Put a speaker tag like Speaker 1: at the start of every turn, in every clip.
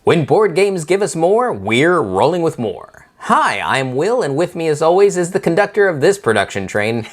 Speaker 1: When board games give us more, we're rolling with more. Hi, I'm Will, and with me as always is the conductor of this production train,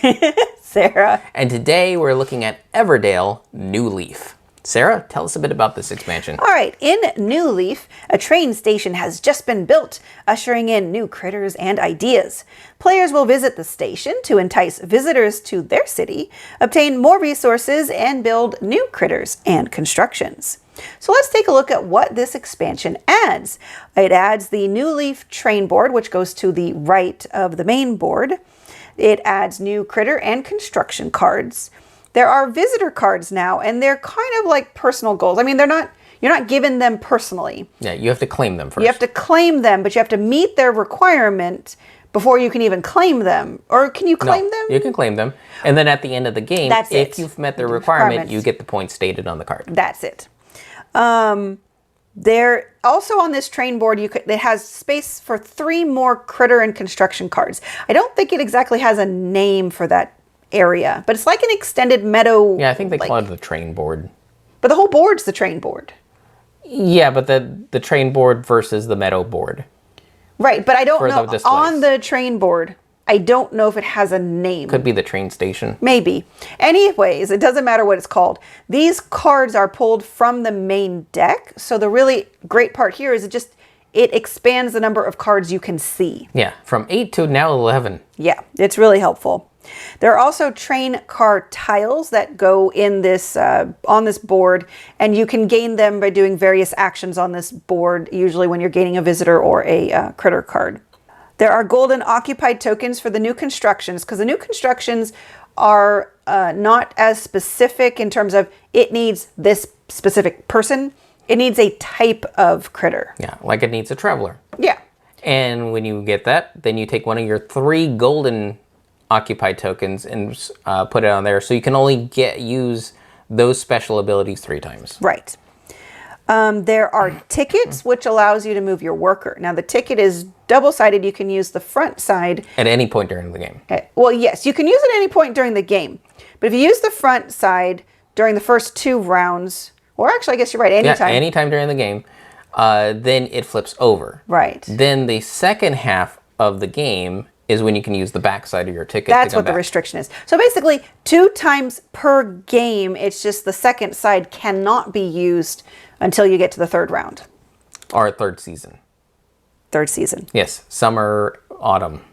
Speaker 2: Sarah.
Speaker 1: And today we're looking at Everdell Newleaf. Sarah, tell us a bit about this expansion.
Speaker 2: All right, in Newleaf, a train station has just been built, ushering in new critters and ideas. Players will visit the station to entice visitors to their city, obtain more resources, and build new critters and constructions. So let's take a look at what this expansion adds. It adds the Newleaf train board, which goes to the right of the main board. It adds new critter and construction cards. There are visitor cards now, and they're kind of like personal goals. I mean, you're not given them personally.
Speaker 1: Yeah, you have to claim them first.
Speaker 2: You have to claim them, but you have to meet their requirement before you can even claim them. Or can you claim them?
Speaker 1: You can claim them. And then at the end of the game, if you've met the requirement, you get the points stated on the card.
Speaker 2: That's it. There also on this train board, it has space for 3 more critter and construction cards. I don't think it exactly has a name for that area, but it's like an extended meadow.
Speaker 1: Yeah, I think they call it the train board.
Speaker 2: But the whole board's the train board.
Speaker 1: Yeah, but the train board versus the meadow board.
Speaker 2: Right, but I don't know. On the train board, I don't know if it has a name.
Speaker 1: Could be the train station.
Speaker 2: Maybe. Anyways, it doesn't matter what it's called. These cards are pulled from the main deck. So the really great part here is it expands the number of cards you can see.
Speaker 1: Yeah, from 8 to now 11.
Speaker 2: Yeah, it's really helpful. There are also train car tiles that go in this on this board, and you can gain them by doing various actions on this board, usually when you're gaining a visitor or a critter card. There are golden occupied tokens for the new constructions, because the new constructions are not as specific in terms of it needs this specific person. It needs a type of critter.
Speaker 1: Yeah, like it needs a traveler.
Speaker 2: Yeah.
Speaker 1: And when you get that, then you take one of your 3 golden occupied tokens and put it on there. So you can only use those special abilities 3 times.
Speaker 2: Right. There are tickets, which allows you to move your worker. Now, the ticket is double-sided. You can use the front side.
Speaker 1: At any point during the game.
Speaker 2: Well, yes, you can use it at any point during the game. But if you use the front side during the first 2 rounds, or actually, I guess you're right, anytime.
Speaker 1: Yeah, anytime during the game, then it flips over.
Speaker 2: Right.
Speaker 1: Then the second half of the game is when you can use the back side of your ticket.
Speaker 2: That's what the restriction is. So basically, 2 times per game, it's just the second side cannot be used until you get to the 3rd round.
Speaker 1: Or 3rd season.
Speaker 2: 3rd season.
Speaker 1: Yes, summer, autumn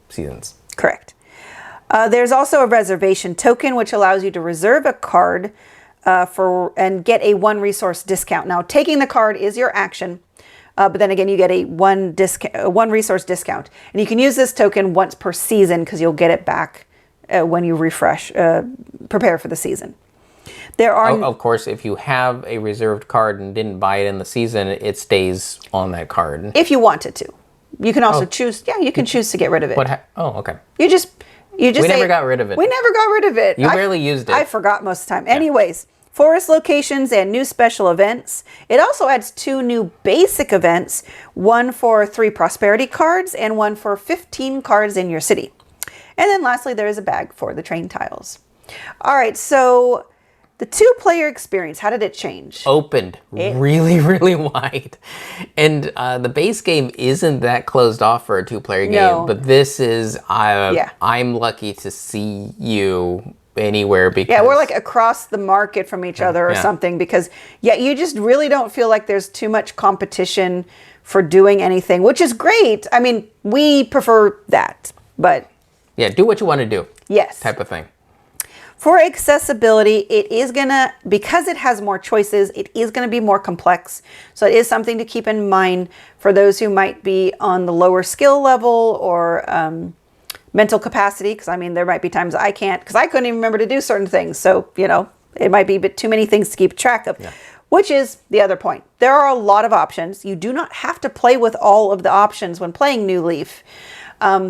Speaker 1: seasons.
Speaker 2: Correct. There's also a reservation token, which allows you to reserve a card and get a 1 resource discount. Now, taking the card is your action, but then again, you get a 1 resource discount. And you can use this token once per season because you'll get it back when you prepare for the season. There are,
Speaker 1: of course, if you have a reserved card and didn't buy it in the season, it stays on that card.
Speaker 2: If you wanted to. You can also choose, you can choose to get rid of it.
Speaker 1: Okay.
Speaker 2: You just
Speaker 1: We never got rid of it.
Speaker 2: We never got rid of it.
Speaker 1: You barely used it.
Speaker 2: I forgot most of the time. Yeah. Anyways, forest locations and new special events. It also adds 2 new basic events, 1 for 3 prosperity cards and 1 for 15 cards in your city. And then lastly, there is a bag for the train tiles. All right, so the 2-player experience, how did it change?
Speaker 1: Opened really, really wide. And the base game isn't that closed off for a 2-player game, but this is, I'm lucky to see you anywhere because...
Speaker 2: Yeah, we're like across the market from each other or something because, you just really don't feel like there's too much competition for doing anything, which is great. I mean, we prefer that, but...
Speaker 1: Yeah, do what you want to do.
Speaker 2: Yes.
Speaker 1: Type of thing.
Speaker 2: For accessibility, it is because it has more choices, it is gonna be more complex. So it is something to keep in mind for those who might be on the lower skill level or mental capacity, because I mean, there might be times I can't, because I couldn't even remember to do certain things. So, it might be a bit too many things to keep track of, which is the other point. There are a lot of options. You do not have to play with all of the options when playing Newleaf.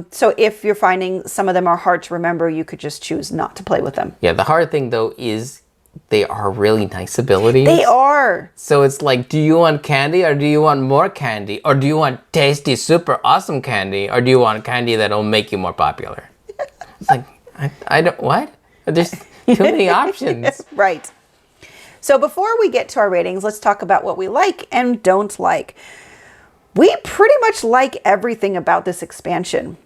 Speaker 2: So if you're finding some of them are hard to remember, you could just choose not to play with them.
Speaker 1: Yeah, the hard thing though is they are really nice abilities.
Speaker 2: They are.
Speaker 1: So it's like, do you want candy or do you want more candy? Or do you want tasty, super awesome candy? Or do you want candy that'll make you more popular? It's like, I don't, what? There's too many options.
Speaker 2: Right. So before we get to our ratings, let's talk about what we like and don't like. We pretty much like everything about this expansion.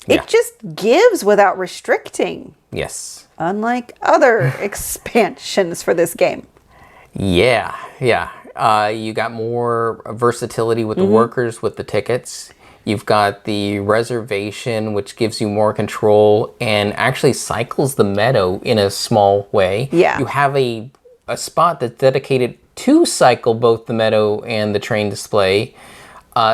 Speaker 1: Yeah.
Speaker 2: It just gives without restricting.
Speaker 1: Yes.
Speaker 2: Unlike other expansions for this game.
Speaker 1: Yeah. You got more versatility with the workers, with the tickets. You've got the reservation, which gives you more control and actually cycles the meadow in a small way.
Speaker 2: Yeah.
Speaker 1: You have a spot that's dedicated to cycle both the meadow and the train display.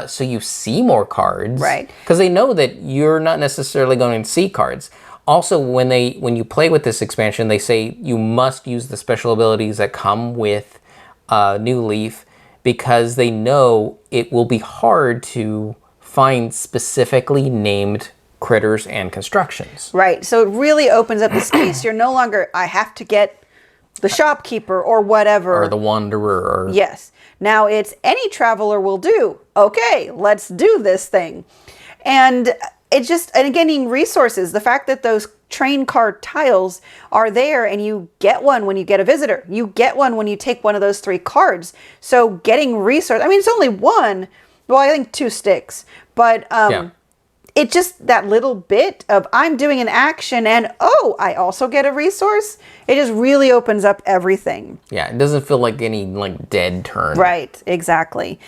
Speaker 1: So you see more cards.
Speaker 2: Right.
Speaker 1: Because they know that you're not necessarily going to see cards. Also, when you play with this expansion, they say you must use the special abilities that come with Newleaf because they know it will be hard to find specifically named critters and constructions.
Speaker 2: Right. So it really opens up the space. You're no longer, I have to get the shopkeeper or whatever.
Speaker 1: Or the wanderer.
Speaker 2: Yes. Now it's any traveler will do. Okay, let's do this thing. And it just, and getting resources, the fact that those train card tiles are there and you get one when you get a visitor. You get one when you take one of those 3 cards. So getting resource, I mean, it's only one. Well, I think 2 sticks. But it just, that little bit of I'm doing an action and, oh, I also get a resource. It just really opens up everything.
Speaker 1: Yeah, it doesn't feel like any dead turn.
Speaker 2: Right, exactly.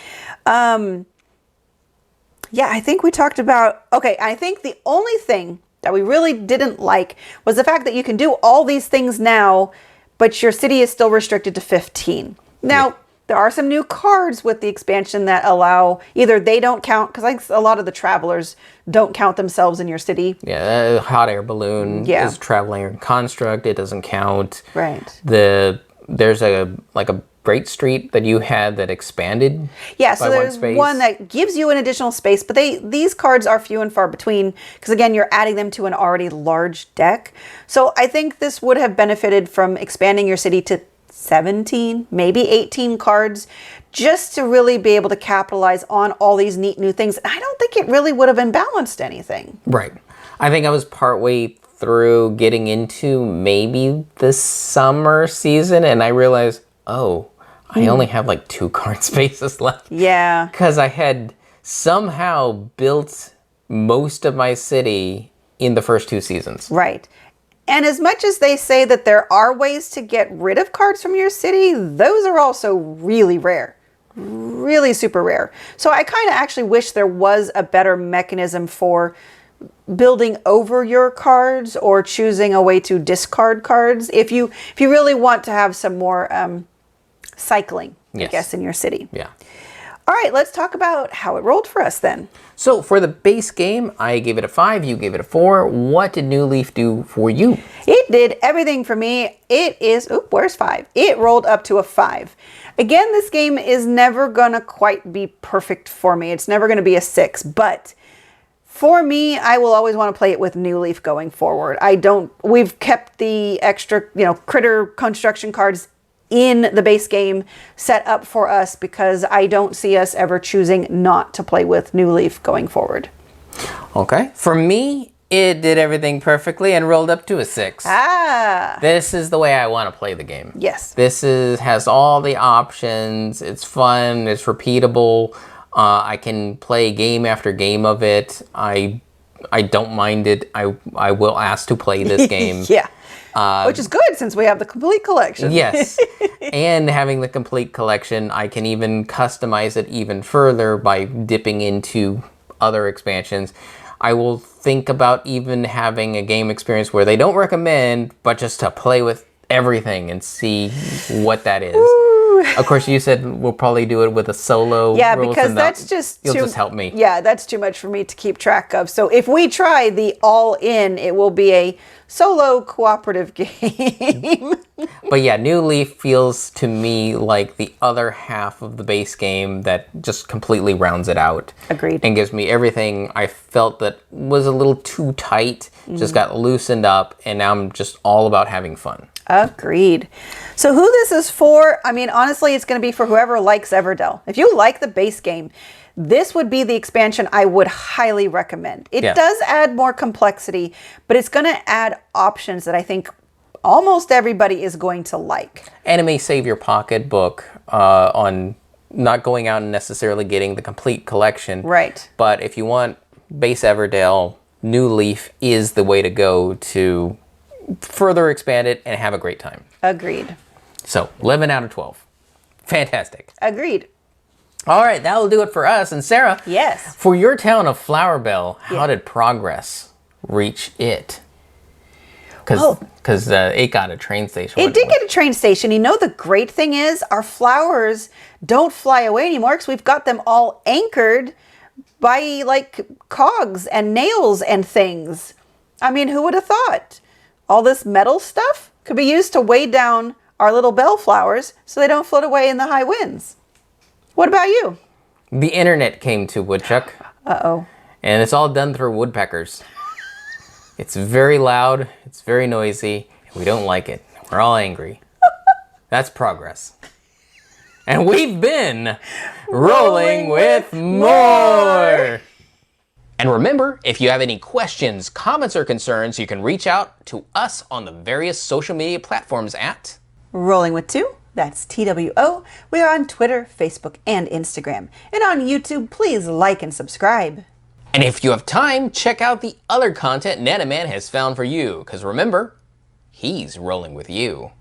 Speaker 2: Yeah, I think we talked about, okay, I think the only thing that we really didn't like was the fact that you can do all these things now, but your city is still restricted to 15. Now, there are some new cards with the expansion that allow, either they don't count, because like a lot of the travelers don't count themselves in your city.
Speaker 1: Yeah, hot air balloon is traveling construct. It doesn't count.
Speaker 2: Right.
Speaker 1: There's a Great Street that you had that expanded.
Speaker 2: Yeah, so there's one that gives you an additional space, but these cards are few and far between because again, you're adding them to an already large deck. So I think this would have benefited from expanding your city to 17, maybe 18 cards, just to really be able to capitalize on all these neat new things. I don't think it really would have imbalanced anything.
Speaker 1: Right. I think I was partway through getting into maybe the summer season and I realized, oh, I only have 2 card spaces left.
Speaker 2: Yeah.
Speaker 1: Because I had somehow built most of my city in the first 2 seasons.
Speaker 2: Right. And as much as they say that there are ways to get rid of cards from your city, those are also really rare. Really super rare. So I kind of actually wish there was a better mechanism for building over your cards or choosing a way to discard cards if you really want to have some more cycling, I guess, in your city.
Speaker 1: Yeah.
Speaker 2: All right, let's talk about how it rolled for us then.
Speaker 1: So for the base game, I gave it a 5, you gave it a 4. What did Newleaf do for you?
Speaker 2: It did everything for me. It is, where's 5? It rolled up to a 5. Again, this game is never gonna quite be perfect for me. It's never gonna be a 6, but for me, I will always want to play it with Newleaf going forward. We've kept the extra, critter construction cards in the base game set up for us because I don't see us ever choosing not to play with Newleaf going forward.
Speaker 1: Okay. For me, it did everything perfectly and rolled up to a 6. This is the way I want to play the game.
Speaker 2: Yes.
Speaker 1: This has all the options. It's fun. It's repeatable. I can play game after game of it. I don't mind it. I will ask to play this game.
Speaker 2: Yeah. Which is good since we have the complete collection.
Speaker 1: Yes. And having the complete collection, I can even customize it even further by dipping into other expansions. I will think about even having a game experience where they don't recommend, but just to play with everything and see what that is. Of course, you said we'll probably do it with a solo.
Speaker 2: Yeah, because that's
Speaker 1: you'll just help me.
Speaker 2: Yeah, that's too much for me to keep track of. So if we try the all-in, it will be a solo cooperative game.
Speaker 1: But yeah, Newleaf feels to me like the other half of the base game that just completely rounds it out.
Speaker 2: Agreed.
Speaker 1: And gives me everything I felt that was a little too tight, just got loosened up, and now I'm just all about having fun.
Speaker 2: Agreed. So who this is for, I mean, honestly, it's going to be for whoever likes Everdell. If you like the base game, this would be the expansion I would highly recommend. It does add more complexity, but it's going to add options that I think almost everybody is going to like.
Speaker 1: And it may save your pocketbook on not going out and necessarily getting the complete collection.
Speaker 2: Right.
Speaker 1: But if you want base Everdell, Newleaf is the way to go to further expand it and have a great time.
Speaker 2: Agreed.
Speaker 1: So 11 out of 12. Fantastic.
Speaker 2: Agreed.
Speaker 1: All right, that will do it for us. And Sarah,
Speaker 2: yes,
Speaker 1: for your town of Flower Bell, how did progress reach it? Because it got a train station.
Speaker 2: It did get a train station. You know, the great thing is our flowers don't fly away anymore because we've got them all anchored by like cogs and nails and things. I mean, who would have thought? All this metal stuff could be used to weigh down our little bellflowers so they don't float away in the high winds. What about you?
Speaker 1: The internet came to Woodchuck.
Speaker 2: Uh-oh.
Speaker 1: And it's all done through woodpeckers. It's very loud, it's very noisy, and we don't like it. We're all angry. That's progress. And we've been rolling with more. And remember, if you have any questions, comments, or concerns, you can reach out to us on the various social media platforms at
Speaker 2: Rolling with Two. That's TWO. We are on Twitter, Facebook, and Instagram. And on YouTube, please like and subscribe.
Speaker 1: And if you have time, check out the other content Nanaman has found for you. Because remember, he's rolling with you.